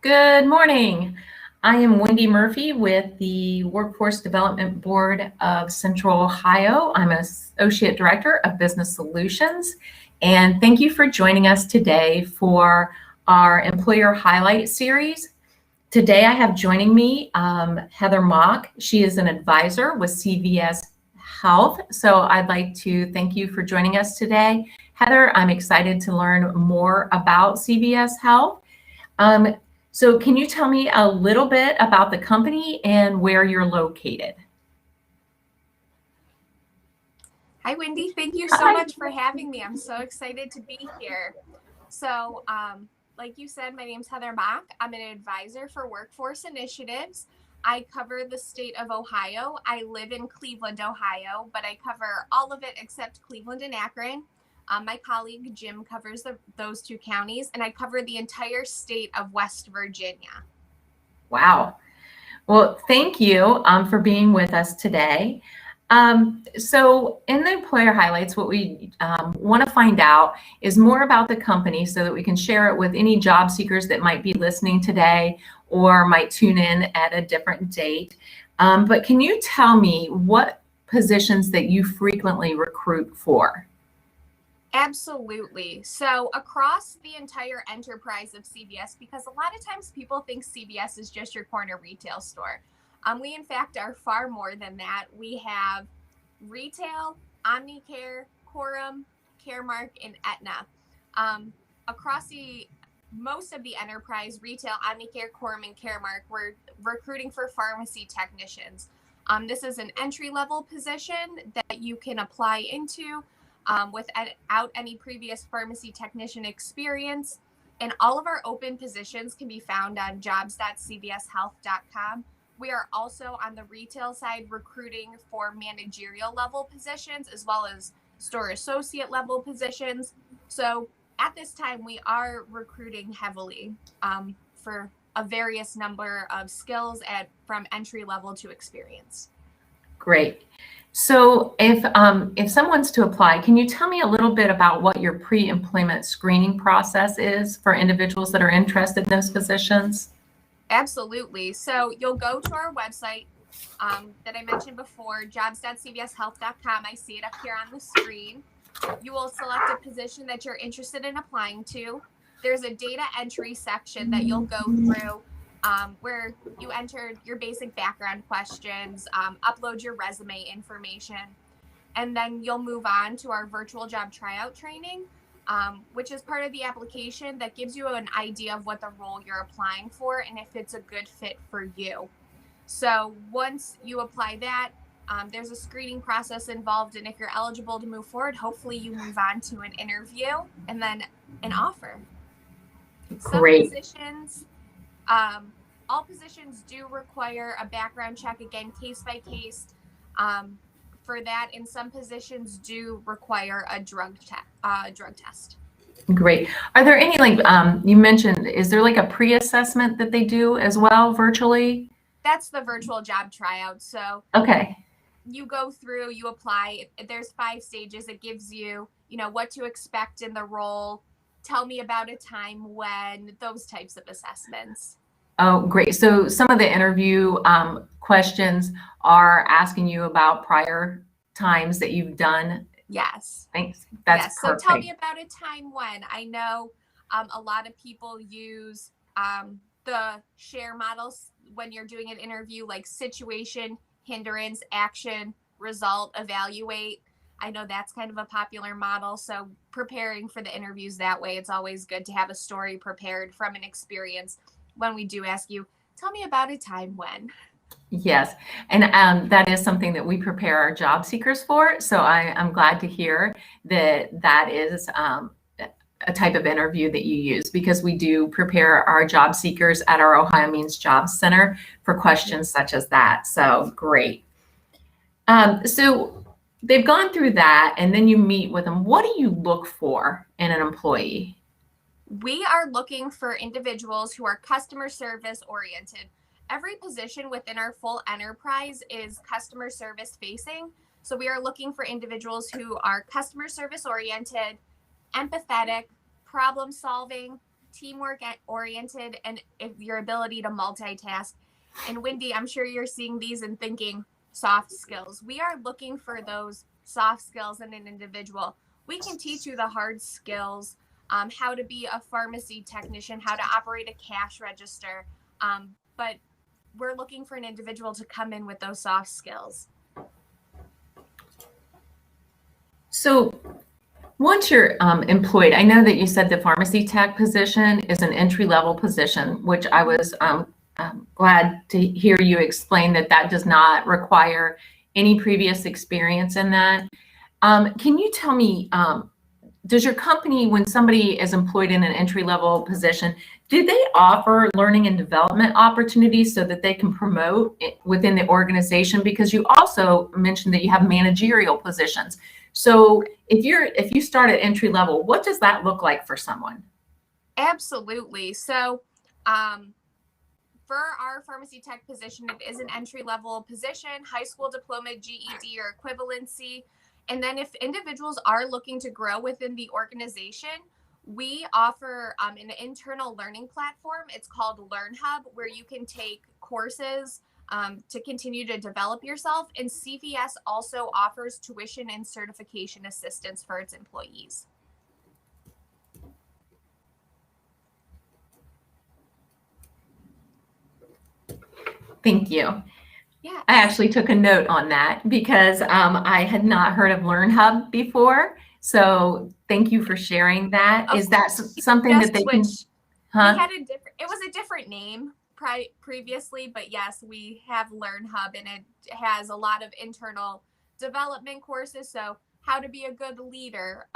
Good morning. I am Wendy Murphy with the Workforce Development Board of Central Ohio. I'm an Associate Director of Business Solutions, and thank you for joining us today for our Employer Highlight Series. Today I have joining me Heather Mock. She is an advisor with CVS Health, so I'd like to thank you for joining us today. Heather, I'm excited to learn more about CVS Health. So can you tell me a little bit about the company and where you're located? Hi, Wendy. Thank you so much for having me. I'm so excited to be here. So, like you said, my name's Heather Mock. I'm an advisor for workforce initiatives. I cover the state of Ohio. I live in Cleveland, Ohio, but I cover all of it except Cleveland and Akron. My colleague Jim covers those two counties, and I cover the entire state of West Virginia. Wow. Well, thank you for being with us today. So in the Employer Highlights, what we want to find out is more about the company so that we can share it with any job seekers that might be listening today or might tune in at a different date. But can you tell me what positions that you frequently recruit for? Absolutely. So across the entire enterprise of CVS, because a lot of times people think CVS is just your corner retail store. We in fact are far more than that. We have retail, Omnicare, Quorum, Caremark, and Aetna. Across most of the enterprise, retail, Omnicare, Quorum, and Caremark, we're recruiting for pharmacy technicians. This is an entry-level position that you can apply into without any previous pharmacy technician experience. And all of our open positions can be found on jobs.cvshealth.com. We are also on the retail side recruiting for managerial level positions as well as store associate level positions. So at this time, we are recruiting heavily for a various number of skills from entry level to experience. Great. So if someone's to apply, can you tell me a little bit about what your pre-employment screening process is for individuals that are interested in those positions? Absolutely. So you'll go to our website that I mentioned before, jobs.cvshealth.com. I see it up here on the screen. You will select a position that you're interested in applying to. There's a data entry section that you'll go through where you enter your basic background questions, upload your resume information, and then you'll move on to our virtual job tryout training, which is part of the application that gives you an idea of what the role you're applying for and if it's a good fit for you. So once you apply that, there's a screening process involved, and if you're eligible to move forward, hopefully you move on to an interview and then an offer. Great. All positions do require a background check, again, case by case. For that, and some positions do require a drug test. Great. Are there any, you mentioned, is there like a pre-assessment that they do as well virtually? That's the virtual job tryout. So okay, you go through, you apply. There's 5 stages. It gives you, what to expect in the role. Tell me about a time when, those types of assessments. Oh, great. So some of the interview questions are asking you about prior times that you've done. Yes. Thanks. That's perfect. So tell me about a time when. I know a lot of people use the share models when you're doing an interview, like situation, hindrance, action, result, evaluate. I know that's kind of a popular model. So preparing for the interviews that way, it's always good to have a story prepared from an experience when we do ask you, tell me about a time when. Yes, and that is something that we prepare our job seekers for. So I'm glad to hear that is a type of interview that you use, because we do prepare our job seekers at our Ohio Means Job Center for questions such as that. So great. So they've gone through that, and then you meet with them. What do you look for in an employee? We are looking for individuals who are customer service oriented. Every position within our full enterprise is customer service facing. So we are looking for individuals who are customer service oriented, empathetic, problem solving, teamwork oriented, and your ability to multitask. And Wendy, I'm sure you're seeing these and thinking soft skills. We are looking for those soft skills in an individual. We can teach you the hard skills, how to be a pharmacy technician, how to operate a cash register. But we're looking for an individual to come in with those soft skills. So once you're employed, I know that you said the pharmacy tech position is an entry-level position, which I was glad to hear you explain that that does not require any previous experience in that. Can you tell me, does your company, when somebody is employed in an entry-level position, do they offer learning and development opportunities so that they can promote it within the organization? Because you also mentioned that you have managerial positions. So if you start at entry level, what does that look like for someone? Absolutely. So for our pharmacy tech position, it is an entry level position, high school diploma, GED, or equivalency. And then if individuals are looking to grow within the organization, we offer an internal learning platform. It's called LearnHub, where you can take courses to continue to develop yourself. And CVS also offers tuition and certification assistance for its employees. Thank you. Yeah. I actually took a note on that because I had not heard of LearnHub before. So thank you for sharing that. Is that something that they can? Huh? It was a different name previously, but yes, we have LearnHub, and it has a lot of internal development courses. So how to be a good leader,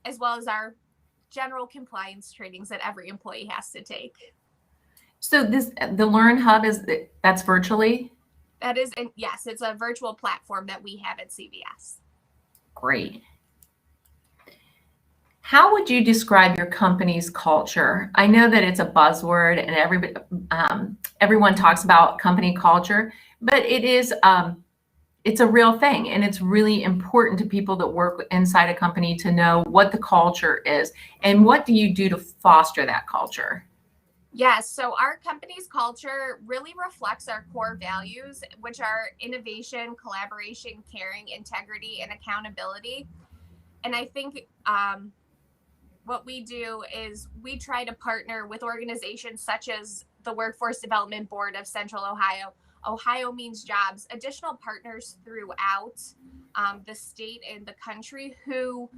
as well as our general compliance trainings that every employee has to take. So the LearnHub that's virtually? That is, and yes, it's a virtual platform that we have at CVS. Great. How would you describe your company's culture? I know that it's a buzzword and everyone talks about company culture, but it is it's a real thing, and it's really important to people that work inside a company to know what the culture is and what do you do to foster that culture? Yes, so our company's culture really reflects our core values, which are innovation, collaboration, caring, integrity, and accountability. And I think what we do is we try to partner with organizations such as the Workforce Development Board of Central Ohio. Ohio means jobs, additional partners throughout the state and the country who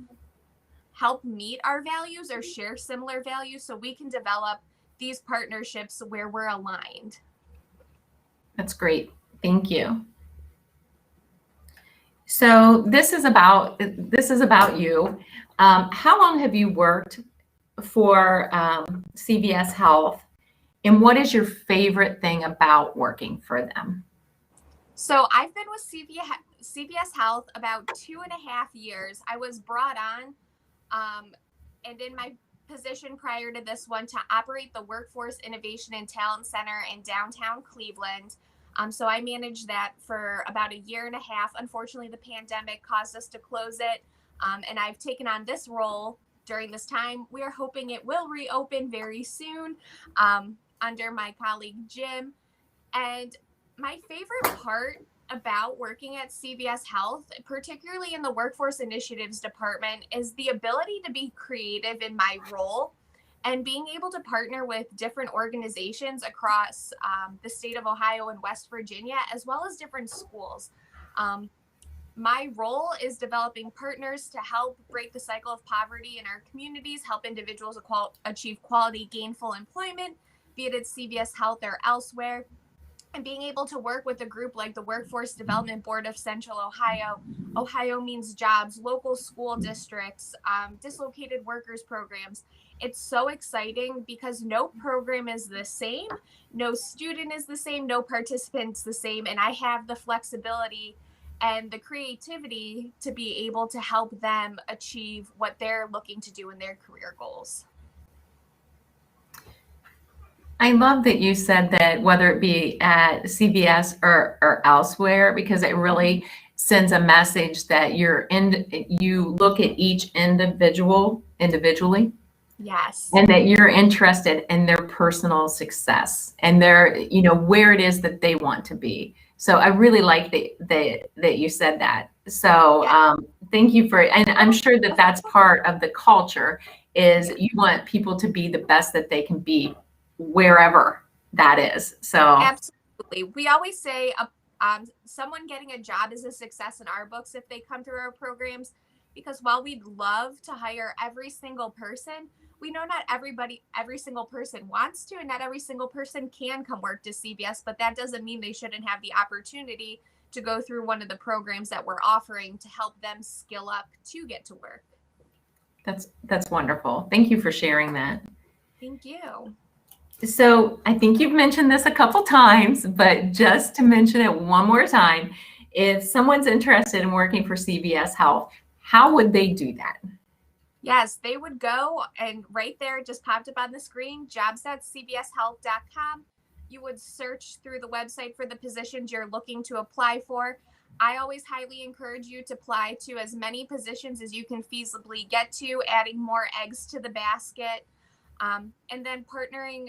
help meet our values or share similar values so we can develop these partnerships where we're aligned. That's great. Thank you. So this is about you. How long have you worked for CVS Health, and what is your favorite thing about working for them? So I've been with CVS Health about 2.5 years. I was brought on, and in my position prior to this one, to operate the Workforce Innovation and Talent Center in downtown Cleveland. So I managed that for about 1.5 years. Unfortunately, the pandemic caused us to close it. And I've taken on this role during this time. We are hoping it will reopen very soon under my colleague, Jim. And my favorite part about working at CVS Health, particularly in the Workforce Initiatives Department, is the ability to be creative in my role and being able to partner with different organizations across the state of Ohio and West Virginia, as well as different schools. My role is developing partners to help break the cycle of poverty in our communities, help individuals achieve quality, gainful employment, be it at CVS Health or elsewhere, and being able to work with a group like the Workforce Development Board of Central Ohio. Ohio means jobs, local school districts, dislocated workers programs. It's so exciting because no program is the same, no student is the same, no participant's the same, and I have the flexibility and the creativity to be able to help them achieve what they're looking to do in their career goals. I love that you said that, whether it be at CVS or elsewhere, because it really sends a message that you look at each individually, Yes. and that you're interested in their personal success and their, where it is that they want to be. So I really like that you said that. So thank you and I'm sure that that's part of the culture is you want people to be the best that they can be wherever that is. So absolutely. We always say someone getting a job is a success in our books if they come through our programs, because while we'd love to hire every single person, we know not every single person wants to, and not every single person can come work to CVS, but that doesn't mean they shouldn't have the opportunity to go through one of the programs that we're offering to help them skill up to get to work. That's wonderful. Thank you for sharing that. Thank you. So I think you've mentioned this a couple times, but just to mention it one more time, if someone's interested in working for CVS Health, how would they do that? Yes, they would go, and right there, it just popped up on the screen, jobs.cvshealth.com. You would search through the website for the positions you're looking to apply for. I always highly encourage you to apply to as many positions as you can feasibly get to, adding more eggs to the basket. And then partnering,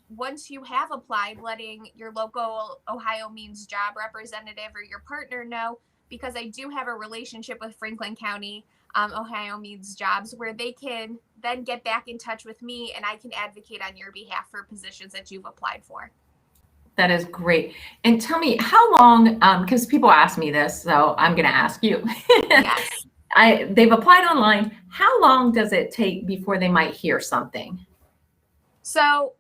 once you have applied, letting your local Ohio Means job representative or your partner know, because I do have a relationship with Franklin County Ohio Means Jobs, where they can then get back in touch with me and I can advocate on your behalf for positions that you've applied for. That is great. And tell me how long, because people ask me this, so I'm going to ask you. Yes. They've applied online. How long does it take before they might hear something? So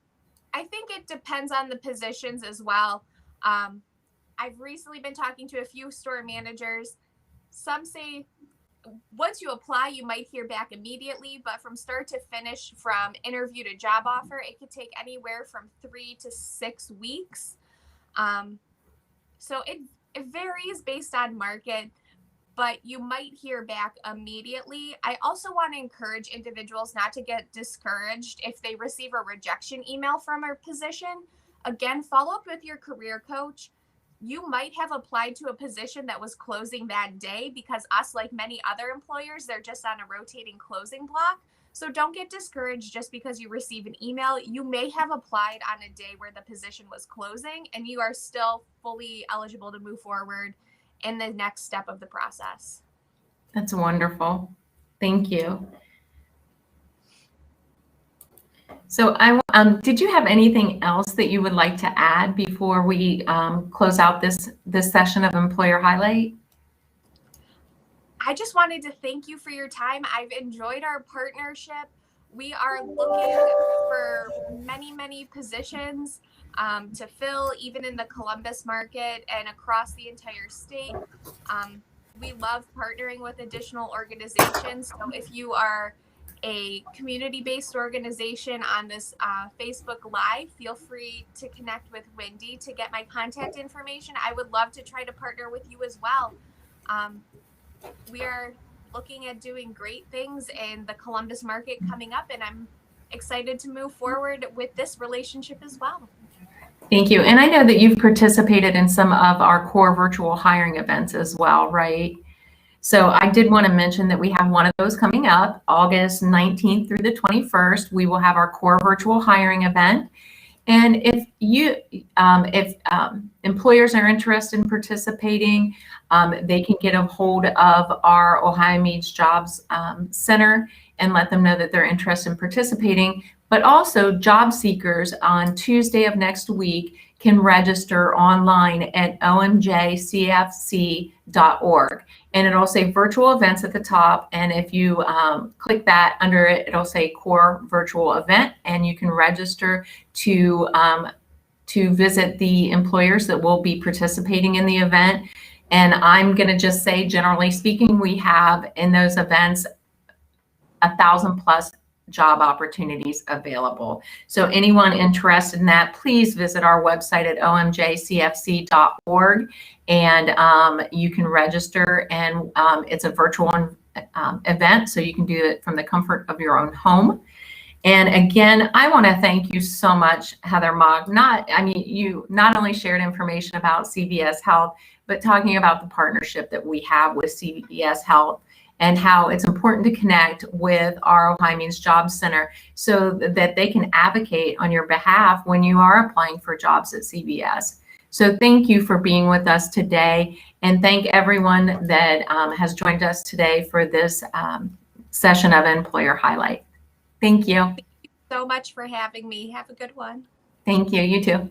I think it depends on the positions as well. I've recently been talking to a few store managers. Some say once you apply, you might hear back immediately, but from start to finish, from interview to job offer, it could take anywhere from 3 to 6 weeks. So it varies based on market, but you might hear back immediately. I also want to encourage individuals not to get discouraged if they receive a rejection email from a position. Again, follow up with your career coach. You might have applied to a position that was closing that day, because us, like many other employers, they're just on a rotating closing block. So don't get discouraged just because you receive an email. You may have applied on a day where the position was closing and you are still fully eligible to move forward in the next step of the process. That's wonderful. Thank you. So did you have anything else that you would like to add before we close out this session of Employer Highlight? I just wanted to thank you for your time. I've enjoyed our partnership. We are looking for many, many positions to fill, even in the Columbus market and across the entire state. We love partnering with additional organizations. So if you are a community-based organization on this Facebook Live, feel free to connect with Wendy to get my contact information. I would love to try to partner with you as well. We are looking at doing great things in the Columbus market coming up, and I'm excited to move forward with this relationship as well. Thank you. And I know that you've participated in some of our core virtual hiring events as well, right? So I did want to mention that we have one of those coming up August 19th through the 21st. We will have our core virtual hiring event. And if employers are interested in participating, they can get a hold of our Ohio Means Jobs Center and let them know that they're interested in participating. But also job seekers on Tuesday of next week can register online at omjcfc.org. And it'll say virtual events at the top. And if you click that under it, it'll say core virtual event, and you can register to visit the employers that will be participating in the event. And I'm going to just say, generally speaking, we have in those events 1,000+ job opportunities available. So anyone interested in that, please visit our website at omjcfc.org, and you can register, and it's a virtual event, so you can do it from the comfort of your own home. And again, I want to thank you so much, Heather Mogg. You not only shared information about CVS Health, but talking about the partnership that we have with CVS Health and how it's important to connect with our Ohio Means Job Center so that they can advocate on your behalf when you are applying for jobs at CVS. So thank you for being with us today, and thank everyone that has joined us today for this session of Employer Highlight. Thank you. Thank you so much for having me. Have a good one. Thank you. You too.